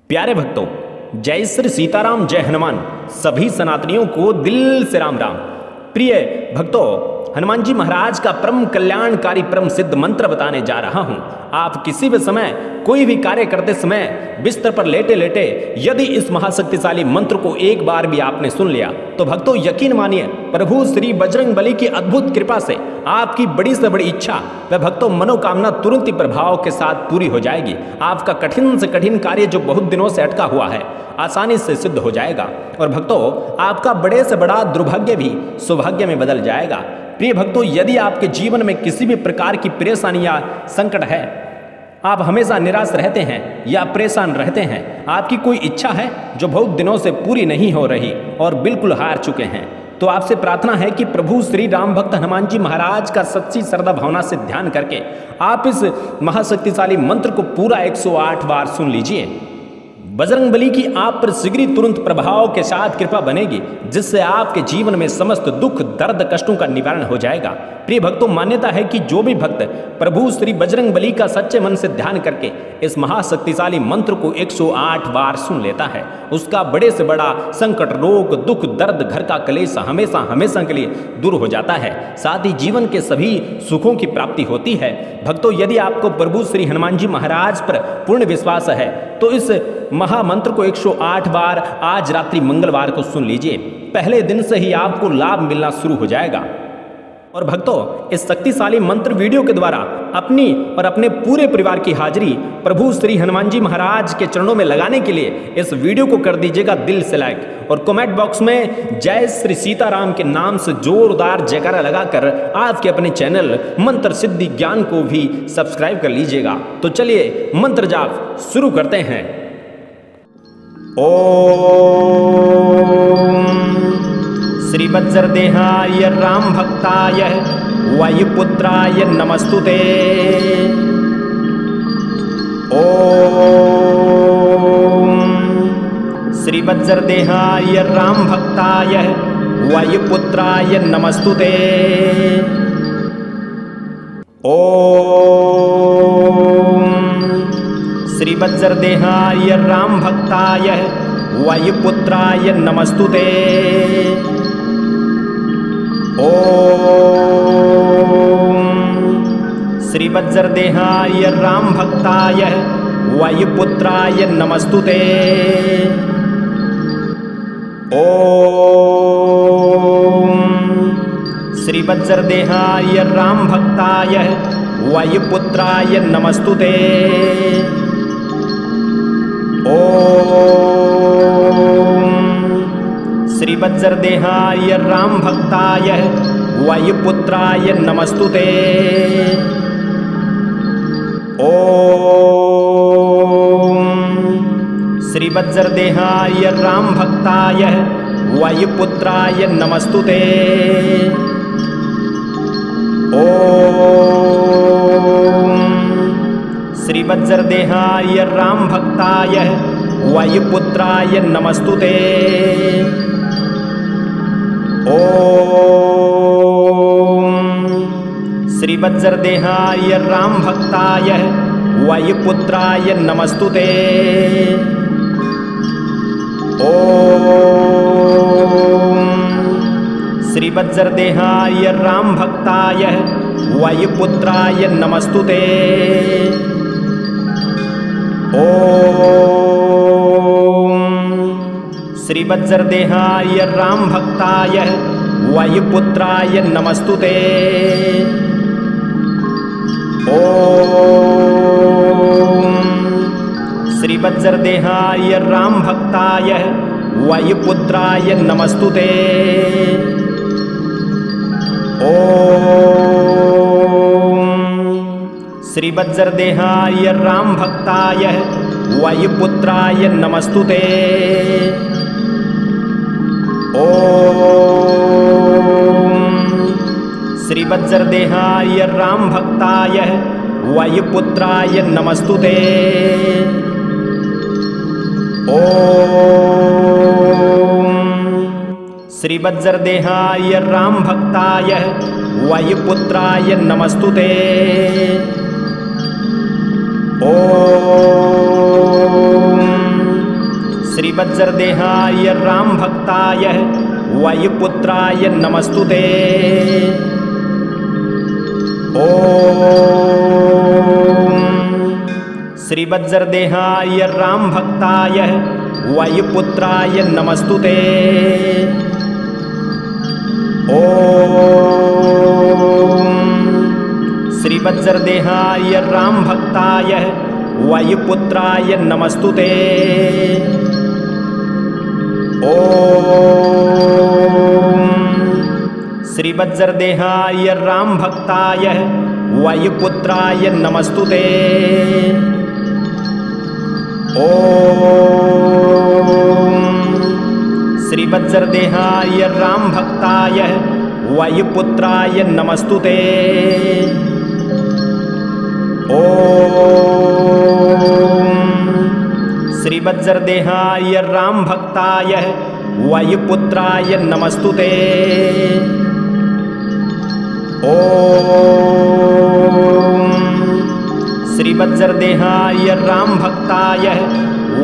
प्यारे भक्तों, जय श्री सीताराम, जय हनुमान। सभी सनातनियों को दिल से राम राम। प्रिय भक्तों, हनुमान जी महाराज का परम कल्याणकारी परम सिद्ध मंत्र बताने जा रहा हूं। आप किसी भी समय कोई भी कार्य करते समय बिस्तर पर लेटे लेटे यदि इस महाशक्तिशाली मंत्र को एक बार भी आपने सुन लिया तो भक्तों यकीन मानिए, प्रभु श्री बजरंगबली की अद्भुत कृपा से आपकी बड़ी से बड़ी इच्छा व भक्तों मनोकामना तुरंत ही प्रभाव के साथ पूरी हो जाएगी। आपका कठिन से कठिन कार्य जो बहुत दिनों से अटका हुआ है आसानी से सिद्ध हो जाएगा और भक्तों आपका बड़े से बड़ा दुर्भाग्य भी सौभाग्य में बदल जाएगा। प्रिय भक्तों, यदि आपके जीवन में किसी भी प्रकार की परेशानी या संकट है, आप हमेशा निराश रहते हैं या परेशान रहते हैं, आपकी कोई इच्छा है जो बहुत दिनों से पूरी नहीं हो रही और बिल्कुल हार चुके हैं, तो आपसे प्रार्थना है कि प्रभु श्री राम भक्त हनुमान जी महाराज का सच्ची श्रद्धा भावना से ध्यान करके आप इस महाशक्तिशाली मंत्र को पूरा 108 बार सुन लीजिए। बजरंगबली की आप पर शीघ्र तुरंत प्रभाव के साथ कृपा बनेगी, जिससे आपके जीवन में समस्त दुख दर्द कष्टों का निवारण हो जाएगा। प्रिय भक्तों, मान्यता है कि जो भी भक्त प्रभु श्री बजरंगबली का सच्चे मन से ध्यान करके इस महाशक्तिशाली मंत्र को 108 बार सुन लेता है, उसका बड़े से बड़ा संकट, रोग, दुख, दर्द, घर का कलेश हमेशा हमेशा के लिए दूर हो जाता है। साथ ही जीवन के सभी सुखों की प्राप्ति होती है। भक्तों, यदि आपको प्रभु श्री हनुमान जी महाराज पर पूर्ण विश्वास है तो इस महामंत्र को 108 बार आज रात्रि मंगलवार को सुन लीजिए। पहले दिन से ही आपको लाभ मिलना शुरू हो जाएगा। और भक्तों, इस शक्तिशाली मंत्र वीडियो के द्वारा अपनी और अपने पूरे परिवार की हाजिरी प्रभु श्री हनुमान जी महाराज के चरणों में लगाने के लिए इस वीडियो को कर दीजिएगा दिल से लाइक और कमेंट बॉक्स में जय श्री सीताराम के नाम से जोरदार जयकारा लगाकर आपके अपने चैनल मंत्र सिद्धि ज्ञान को भी सब्सक्राइब कर लीजिएगा। तो चलिए मंत्र जाप शुरू करते हैं। ओम श्री वज्रदेहाय राम भक्ताय वायुपुत्राय नमस्तुते। ओम श्री वज्रदेहाय राम भक्ताय वायुपुत्राय नमस्तुते। ओम श्री वज्रदेहाय राम भक्ताय वायुपुत्राय नमस्तुते। ओम श्री वज्रदेहाय राम भक्ताय वायुपुत्राय नमस्तुते। ओम श्री वज्रदेहाय राम भक्ताय वायुपुत्राय नमस्तुते। ओम श्री वज्रदेहाय राम भक्ताय वायुपुत्राय नमस्तुते। ओम श्री वज्रदेहाय राम भक्ताय वायुपुत्राय नमस्तुते। ओम श्री वज्रदेहाय राम भक्ताय वायुपुत्राय नमस्तुते। ओम श्री वज्रदेहाय राम भक्ताय वायुपुत्राय नमस्तुते। ओम श्री वज्रदेहाय राम भक्ताय वायुपुत्राय नमस्तुते। ओम श्री वज्रदेहाय राम भक्ताय वायुपुत्राय नमस्तुते। ओम श्री वज्रदेहाय राम भक्ताय वायुपुत्राय नमस्तुते। ओम श्री वज्रदेहाय राम भक्ताय वायुपुत्राय नमस्तुते। ओम श्री वज्रदेहाय राम भक्ताय वायुपुत्राय नमस्तुते। ओम श्री वज्रदेहाय राम भक्ताय वायुपुत्राय नमस्तुते। ओम श्रीवज्रदेहाय राम भक्ताय वायुपुत्राय नमस्तुते। ओम श्रीवज्रदेहाय राम भक्ताय वायुपुत्राय नमस्तुते। ओम श्रीवज्रदेहाय राम भक्ताय वायुपुत्राय नमस्तुते। ओम श्रीवज्रदेहाय राम भक्ताय वायुपुत्राय नमस्तुते। ओम श्रीवज्रदेहाय राम भक्ताय वायुपुत्राय नमस्तुते। ओम श्रीवज्रदेहाय राम भक्ताय वायुपुत्राय नमस्तुते। ओम श्रीवज्रदेहाय राम भक्ताय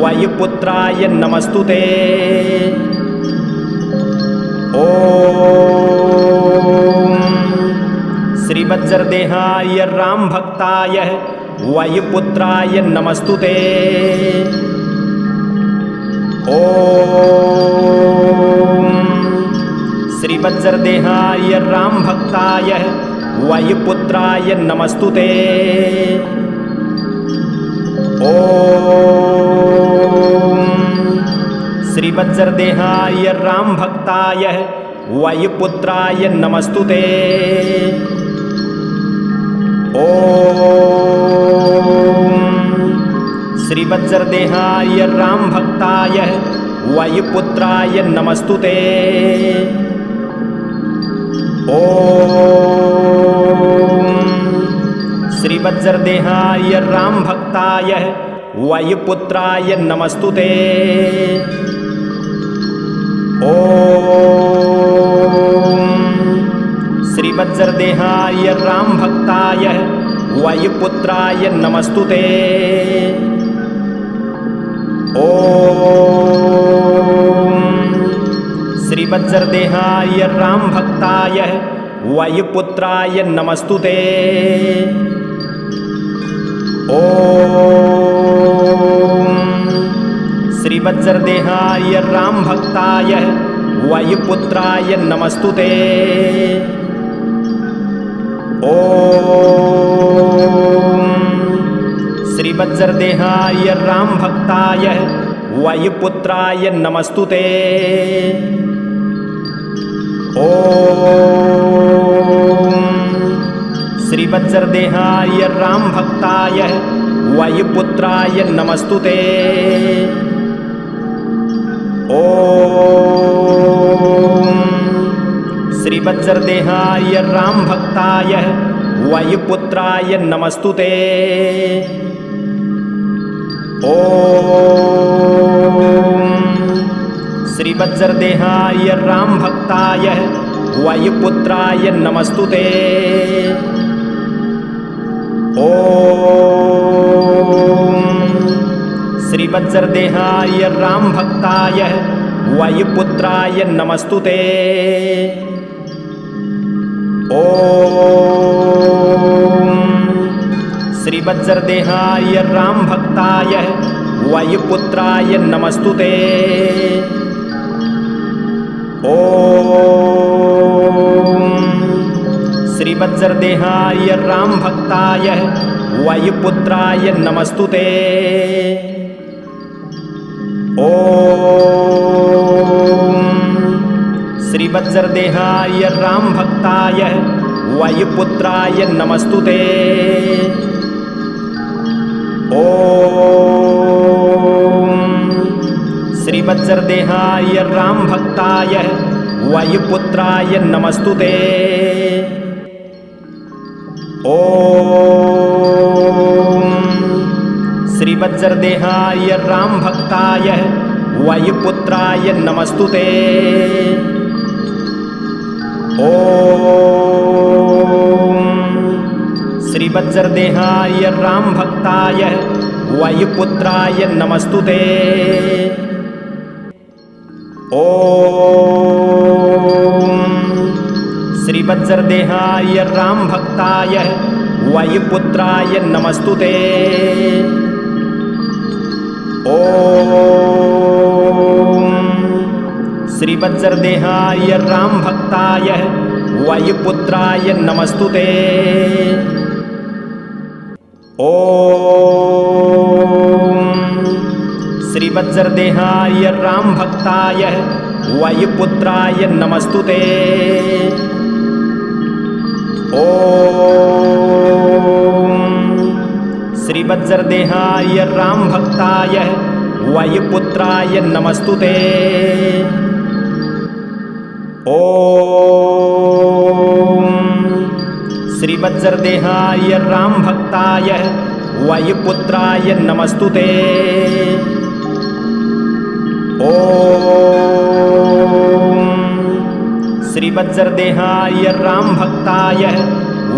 वायुपुत्राय नमस्तुते। ओम श्रीवज्रदेहाय राम भक्ताय वायुपुत्राय नमस्तुते। ओम श्रीवज्रदेहाय राम भक्ताय वायुपुत्राय नमस्तुते। ओम श्रीवज्रदेहाय राम भक्ताय वायुपुत्राय नमस्तुते। ओम श्रीवज्रदेहाय राम भक्ताय वायुपुत्राय नमस्तुते। ओम श्रीवज्रदेहाय राम भक्ताय वायुपुत्राय नमस्तुते। ओम श्रीवज्रदेहाय राम भक्ताय वायुपुत्राय नमस्तुते। ओम श्रीवज्रदेहाय राम भक्ताय वायुपुत्राय नमस्तुते। ओम श्रीवज्रदेहाय राम भक्ताय वायुपुत्राय नमस्तुते। ओम श्रीवज्रदेहाय राम भक्ताय वायुपुत्राय नमस्तुते। ओम श्रीवज्रदेहाय राम भक्ताय वायुपुत्राय नमस्तुते। ओम श्रीवज्रदेहाय राम भक्ताय वायुपुत्राय नमस्तुते। ओम श्रीवज्रदेहाय राम भक्ताय वायुपुत्राय नमस्तुते। ओम श्रीवज्रदेहाय राम भक्ताय वायुपुत्राय नमस्तुते। ओम श्रीवज्रदेहाय राम भक्ताय वायुपुत्राय नमस्तुते। ओम श्रीवज्रदेहाय राम भक्ताय वायुपुत्राय नमस्तुते। ओम श्रीवज्रदेहाय राम भक्ताय वायुपुत्राय नमस्तुते। ओम श्रीवज्रदेहाय राम भक्ताय वायुपुत्राय नमस्तुते। ओम श्रीवज्रदेहाय राम भक्ताय वायुपुत्राय नमस्तुते। ओम श्रीवज्रदेहाय राम भक्ताय वायुपुत्राय नमस्तुते। ओम श्रीवज्रदेहाय राम भक्ताय वायुपुत्राय नमस्तुते। ओम श्रीवज्रदेहाय राम भक्ताय वायुपुत्राय नमस्तुते। ओम श्रीवज्रदेहाय राम भक्ताय वायुपुत्राय नमस्तुते। ओम श्रीवज्रदेहाय राम भक्ताय वायुपुत्राय नमस्तुते। ओम श्रीवज्रदेहाय राम भक्ताय वायुपुत्राय नमस्तुते। ओम श्रीवज्रदेहाय राम भक्ताय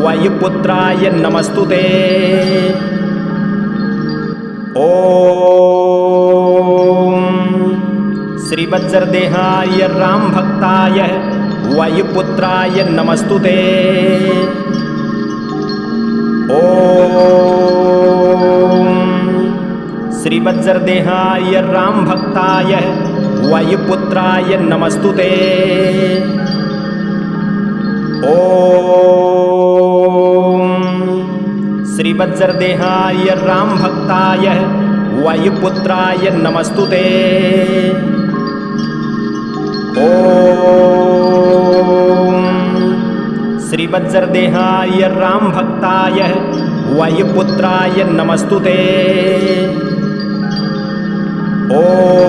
वायुपुत्राय नमस्तुते। ओम श्रीवज्रदेहाय राम भक्ताय वायुपुत्राय नमस्तुते। ओम श्रीवज्रदेहाय राम भक्ताय वायुपुत्राय नमस्तुते। ओम श्रीवज्रदेहाय राम भक्ताय वायुपुत्राय नमस्तुते। ओम श्रीवज्रदेहाय राम भक्ताय वायुपुत्राय नमस्तुते। ओम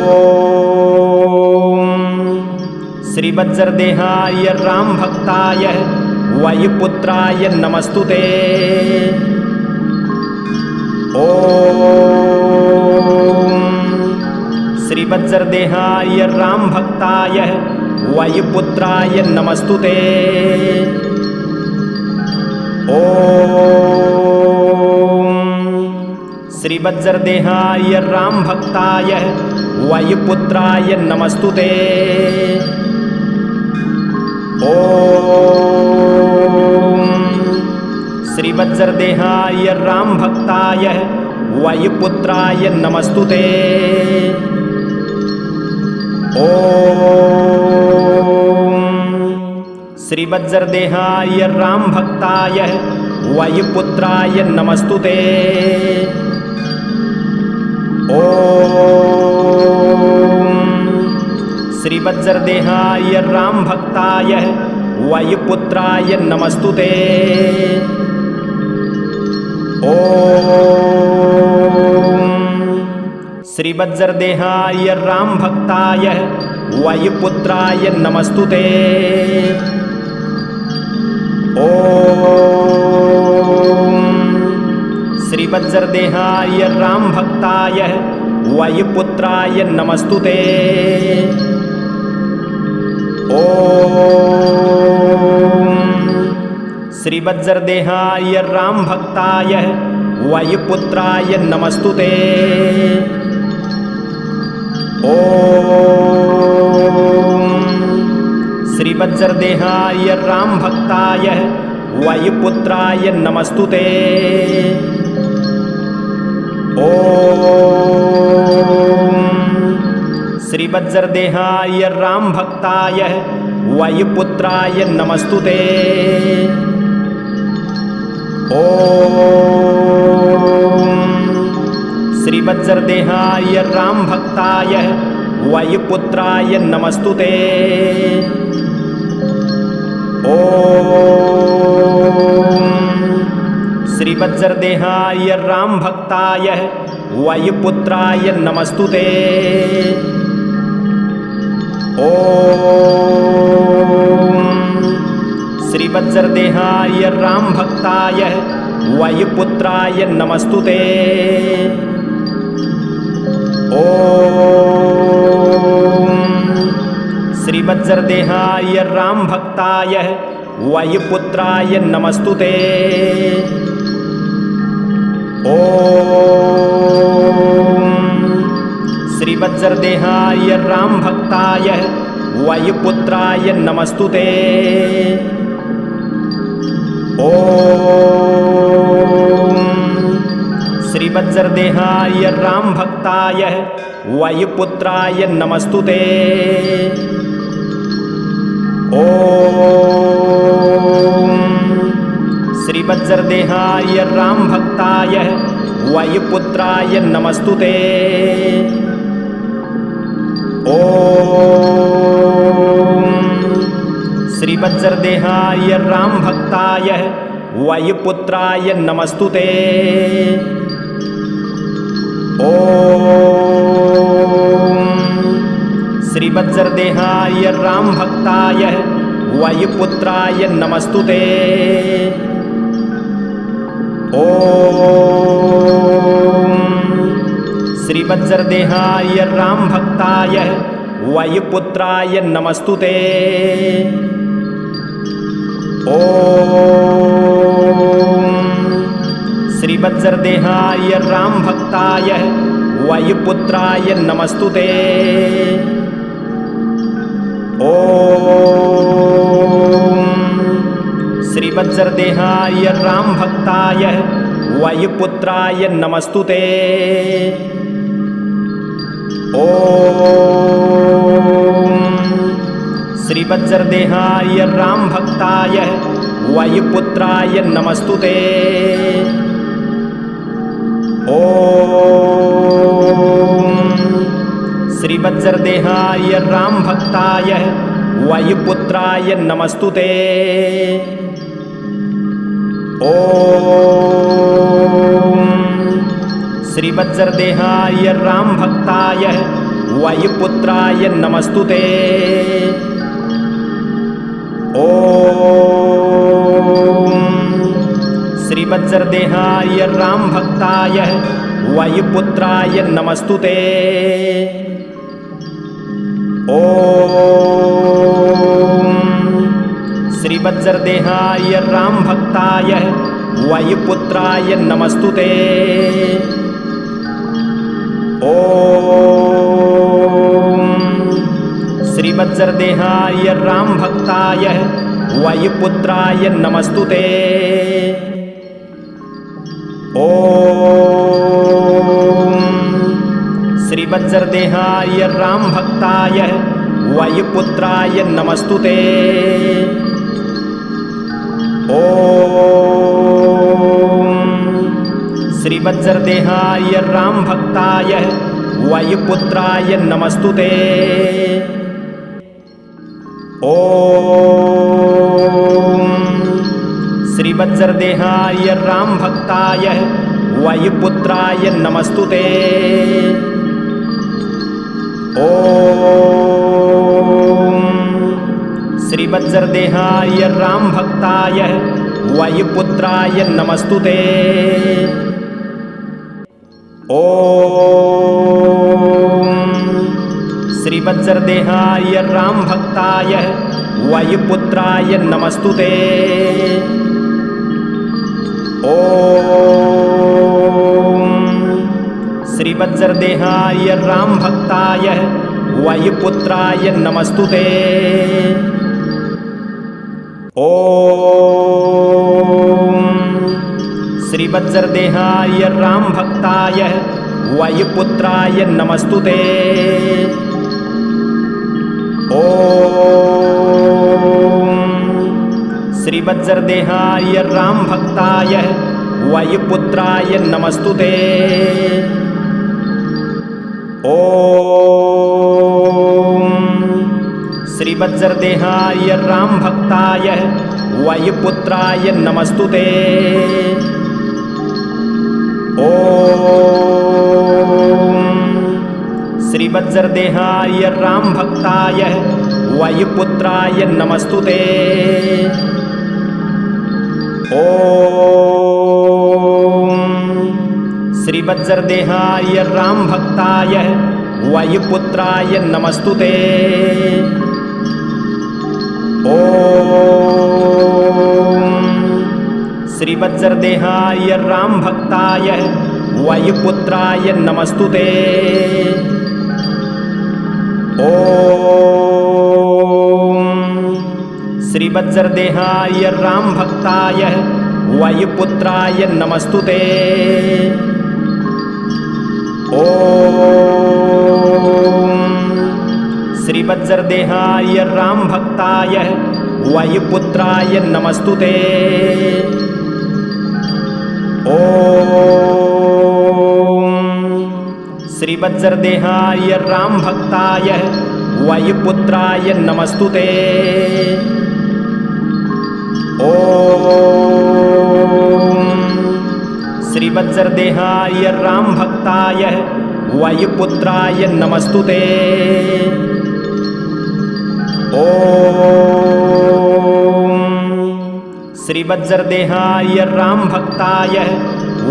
श्रीवज्रदेहाय राम भक्ताय वायुपुत्राय नमस्तुते। ओम श्रीवज्रदेहाय राम भक्ताय वायुपुत्राय नमस्तुते। ओम श्रीवज्रदेहाय राम भक्ताय वायुपुत्राय नमस्तुते। ओम श्रीवज्रदेहाय राम भक्ताय वायुपुत्राय नमस्तुते। ओम श्रीवज्रदेहाय राम भक्ताय वायुपुत्राय नमस्तुते। ओम श्रीवज्रदेहाय राम भक्ताय वायुपुत्राय नमस्तुते। ओम श्रीवज्रदेहाय राम भक्ताय वायुपुत्राय नमस्तुते। ओम श्रीवज्रदेहाय राम भक्ताय वायुपुत्राय नमस्तुते। ओम श्रीवज्रदेहाय राम भक्ताय वायुपुत्राय नमस्तुते। ओम श्रीवज्रदेहाय राम भक्ताय वायुपुत्राय नमस्तुते। ओम श्रीवज्रदेहाय राम भक्ताय वायुपुत्राय नमस्तुते। ओम श्रीवज्रदेहाय राम भक्ताय वायुपुत्राय नमस्तुते। ओम श्रीवज्रदेहाय राम भक्ताय वायुपुत्राय नमस्तुते। ओम श्रीवज्रदेहाय राम भक्ताय वायुपुत्राय नमस्तुते। ओम श्रीवज्रदेहाय राम भक्ताय वायुपुत्राय नमस्तुते। ओम श्रीवज्रदेहाय रामभक्ताय वायुपुत्राय नमस्तुते। ओम श्रीवज्रदेहाय रामभक्ताय वायुपुत्राय नमस्तुते। ओम श्रीवज्रदेहाय रामभक्ताय वायुपुत्राय नमस्तुते। ओम श्रीवज्रदेहाय रामभक्ताय वायुपुत्राय नमस्तुते। ओम श्रीवज्रदेहाय रामभक्ताय वायुपुत्राय नमस्तुते। ओम श्रीवज्रदेहाय रामभक्ताय वायुपुत्राय नमस्तुते। ओम श्रीवज्रदेहाय रामभक्ताय वायुपुत्राय नमस्तुते। ओम श्रीवज्रदेहाय रामभक्ताय वायुपुत्राय नमस्तुते। ओम श्रीवज्रदेहाय रामभक्ताय वायुपुत्राय नमस्तुते। ओम श्रीवज्रदेहाय रामभक्ताय वायुपुत्राय नमस्तुते। ओम श्रीवज्रदेहाय रामभक्ताय वायुपुत्राय नमस्तुते। ओम श्रीवज्रदेहाय रामभक्ताय वायुपुत्राय नमस्तुते। ओम श्रीवज्रदेहाय रामभक्ताय वायुपुत्राय नमस्तुते। ओम श्रीवज्रदेहाय रामभक्ताय वायुपुत्राय नमस्तुते। ओम श्रीवज्रदेहाय रामभक्ताय वायुपुत्राय नमस्तुते। ओम श्रीवज्रदेहाय रामभक्ताय वायुपुत्राय नमस्तुते। ओम श्रीवज्रदेहाय रामभक्ताय वायुपुत्राय नमस्तुते। ओम श्रीवज्रदेहाय रामभक्ताय वायुपुत्राय नमस्तुते। ओम श्रीवज्रदेहाय रामभक्ताय वायुपुत्राय नमस्तुते। ओम श्रीवज्रदेहाय रामभक्ताय वायुपुत्राय नमस्तुते। ओम श्रीवज्रदेहाय रामभक्ताय वायुपुत्राय नमस्तुते। ओम श्रीवज्रदेहाय रामभक्ताय वायुपुत्राय नमस्तुते। ओम श्रीवज्रदेहाय रामभक्ताय वायुपुत्राय नमस्तुते। ओम श्रीवज्रदेहाय रामभक्ताय वायुपुत्राय नमस्तुते। ओम श्रीवज्रदेहाय रामभक्ताय वायुपुत्राय नमस्तुते। ओम श्रीवज्रदेहाय रामभक्ताय वायुपुत्राय नमस्तुते। श्रीवज्रदेहाय राम भक्ताय वायुपुत्राय नमस्तुते। श्रीवज्रदेहाय राम भक्ताय वायुपुत्राय नमस्तुते। श्रीवज्रदेहाय राम भक्ताय वायुपुत्राय नमस्तुते। श्रीवज्रदेहाय राम भक्ताय वायुपुत्राय नमस्तुते। श्रीवज्रदेहाय राम भक्ताय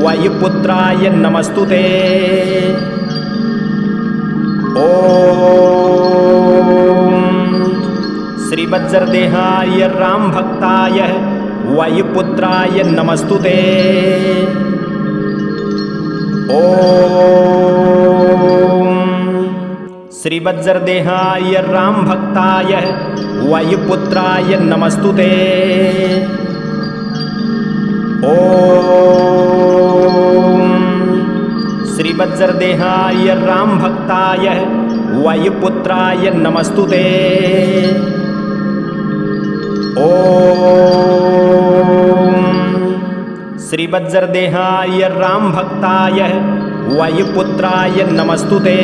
वायुपुत्राय नमस्तुते। श्रीवज्रदेहाय राम भक्ताय वायुपुत्राय नमस्तुते। श्रीवज्रदेहाय राम भक्ताय वायुपुत्राय नमस्तुते। श्रीवज्रदेहाय राम भक्ताय वायुपुत्राय नमस्तुते। श्रीवज्रदेहाय राम भक्ताय वायुपुत्राय नमस्तुते।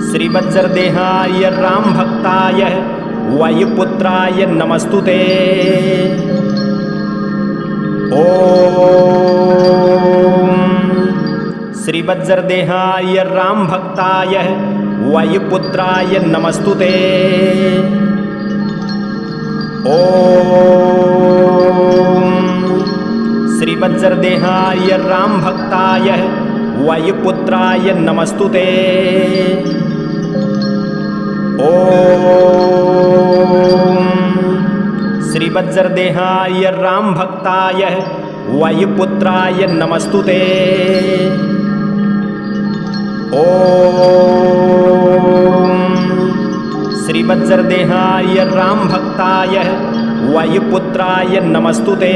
श्रीवज्रदेहाय राम भक्ताय वायुपुत्राय नमस्तुते। श्रीवज्रदेहाय राम भक्ताय वायुपुत्राय नमस्तुते। श्रीवज्रदेहाय राम भक्ताय वायुपुत्राय नमस्तुते। श्रीवज्रदेहाय राम भक्ताय वायुपुत्राय नमस्तुते। श्रीवज्रदेहाय राम भक्ताय वायुपुत्राय नमस्तुते।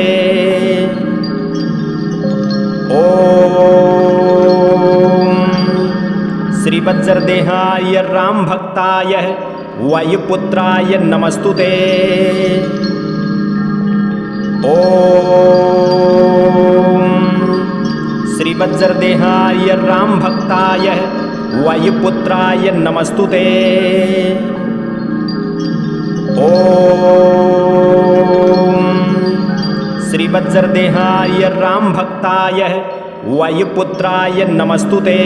श्रीवज्रदेहाय राम भक्ताय वायुपुत्राय नमस्तुते। श्रीवज्रदेहाय राम भक्ताय वायुपुत्राय नमस्तुते। श्रीवज्रदेहाय राम भक्ताय वायुपुत्राय नमस्तुते।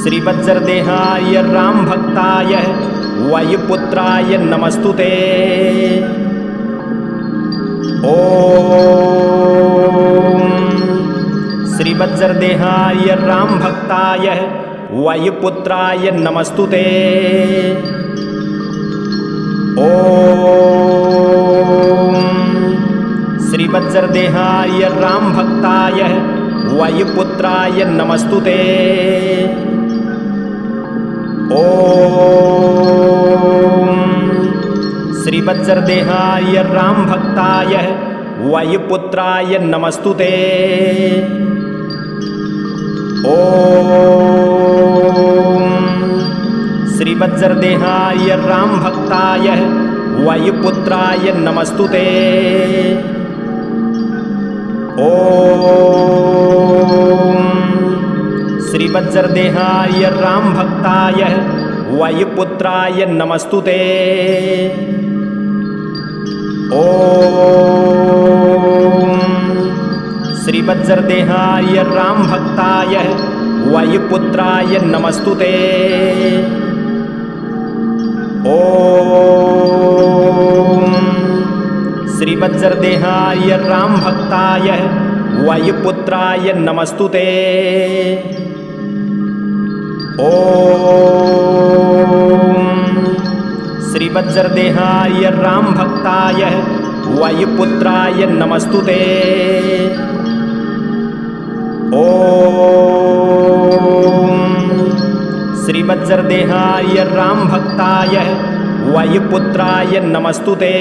श्रीवज्रदेहाय राम भक्ताय वायुपुत्राय नमस्तुते। श्रीवज्रदेहाय राम भक्ताय वायुपुत्राय नमस्तुते। श्रीवज्रदेहाय राम भक्ताय वायुपुत्राय नमस्तुते। श्रीवज्रदेहाय राम भक्ताय वायुपुत्राय नमस्तुते। श्रीवज्रदेहाय राम भक्ताय वायुपुत्राय नमस्तुते। श्रीवज्रदेहाय राम भक्ताय वायुपुत्राय नमस्तुते। श्रीवज्रदेहाय राम भक्ताय वायुपुत्राय नमस्तुते। श्रीवज्रदेहाय राम भक्ताय वायुपुत्राय नमस्तुते। श्रीवज्रदेहाय रामभक्ताय वायुपुत्राय नमस्तुते। ओम श्रीवज्रदेहाय रामभक्ताय वायुपुत्राय नमस्तुते।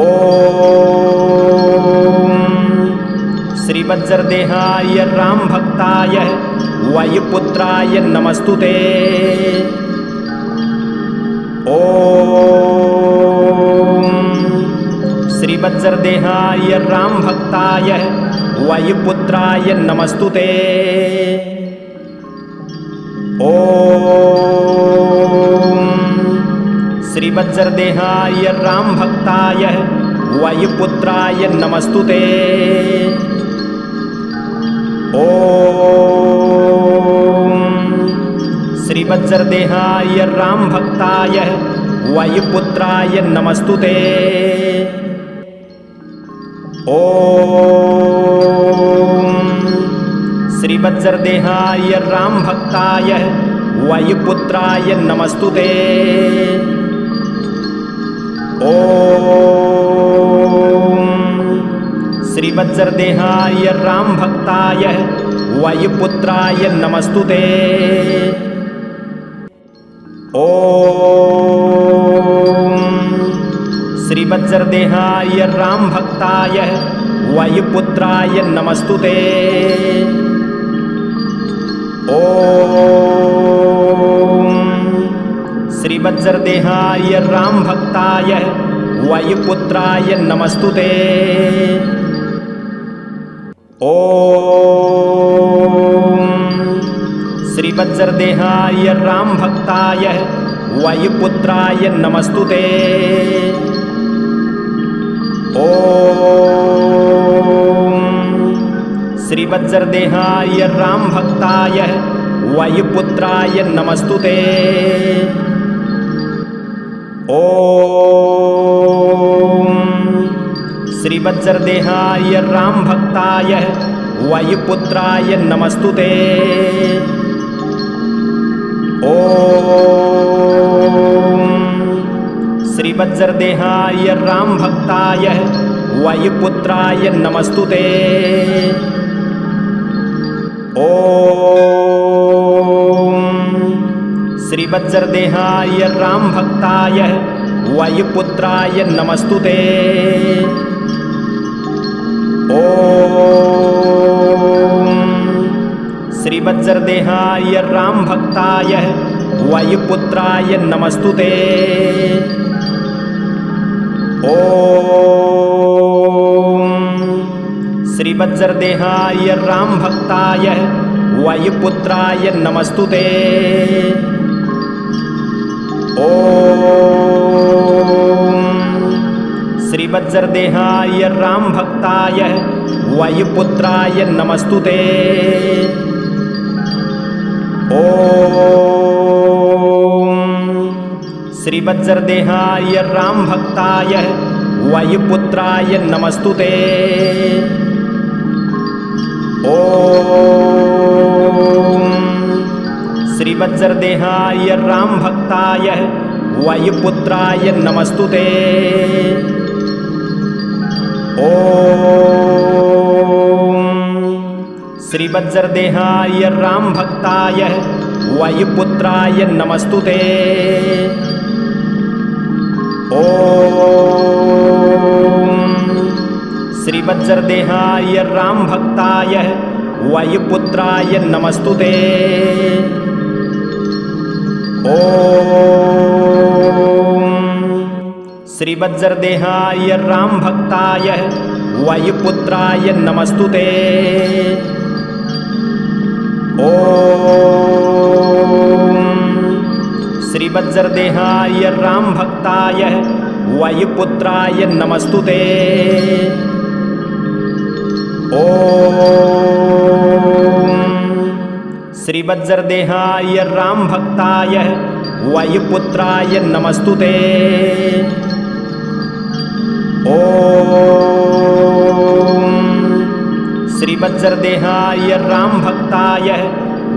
ओम श्रीवज्रदेहाय रामभक्ताय वायुपुत्राय नमस्तुते। ओम श्रीवज्रदेहाय रामभक्ताय वायुपुत्राय नमस्तुते। ओम श्रीवज्रदेहाय रामभक्ताय वायुपुत्राय नमस्तुते। ओम श्रीवज्रदेहाय रामभक्ताय वायुपुत्राय नमस्तुते। ओम श्रीवज्रदेहाय रामभक्ताय वायुपुत्राय नमस्तुते। ओम श्रीवज्रदेहाय रामभक्ताय वायुपुत्राय नमस्तुते। ओम श्रीवज्रदेहाय रामभक्ताय वायुपुत्राय नमस्तुते। ओम श्रीवज्रदेहाय रामभक्ताय वायुपुत्राय नमस्तुते। ओम श्रीवज्रदेहाय रामभक्ताय वायुपुत्राय नमस्तुते। ओम श्रीवज्रदेहाय रामभक्ताय वायुपुत्राय नमस्तुते। ओम श्रीवज्रदेहाय रामभक्ताय वायुपुत्राय नमस्तुते। ओम श्रीवज्रदेहाय रामभक्ताय वायुपुत्राय नमस्तुते। ओम श्रीवज्रदेहाय रामभक्ताय वायुपुत्राय नमस्तुते। ओम श्रीवज्रदेहाय रामभक्ताय वायुपुत्राय नमस्तुते। ओम श्रीवज्रदेहाय रामभक्ताय वायुपुत्राय नमस्तुते। ओम श्रीवज्रदेहाय रामभक्ताय वायुपुत्राय नमस्तुते। ओम श्रीवज्रदेहाय रामभक्ताय वायुपुत्राय नमस्तुते। ओम श्रीवज्रदेहाय रामभक्ताय वायुपुत्राय नमस्तुते। ओम श्रीवज्रदेहाय रामभक्ताय वायुपुत्राय नमस्तुते। ओम श्रीवज्रदेहाय रामभक्ताय वायुपुत्राय नमस्तुते। ओम श्रीवज्रदेहाय रामभक्ताय वायुपुत्राय नमस्तुते। ओम श्रीवज्रदेहाय रामभक्ताय वायुपुत्राय नमस्तुते। ओम श्रीवज्रदेहाय रामभक्ताय वायुपुत्राय नमस्तुते। ओम श्रीवज्रदेहाय रामभक्ताय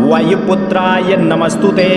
वायुपुत्राय नमस्तुते।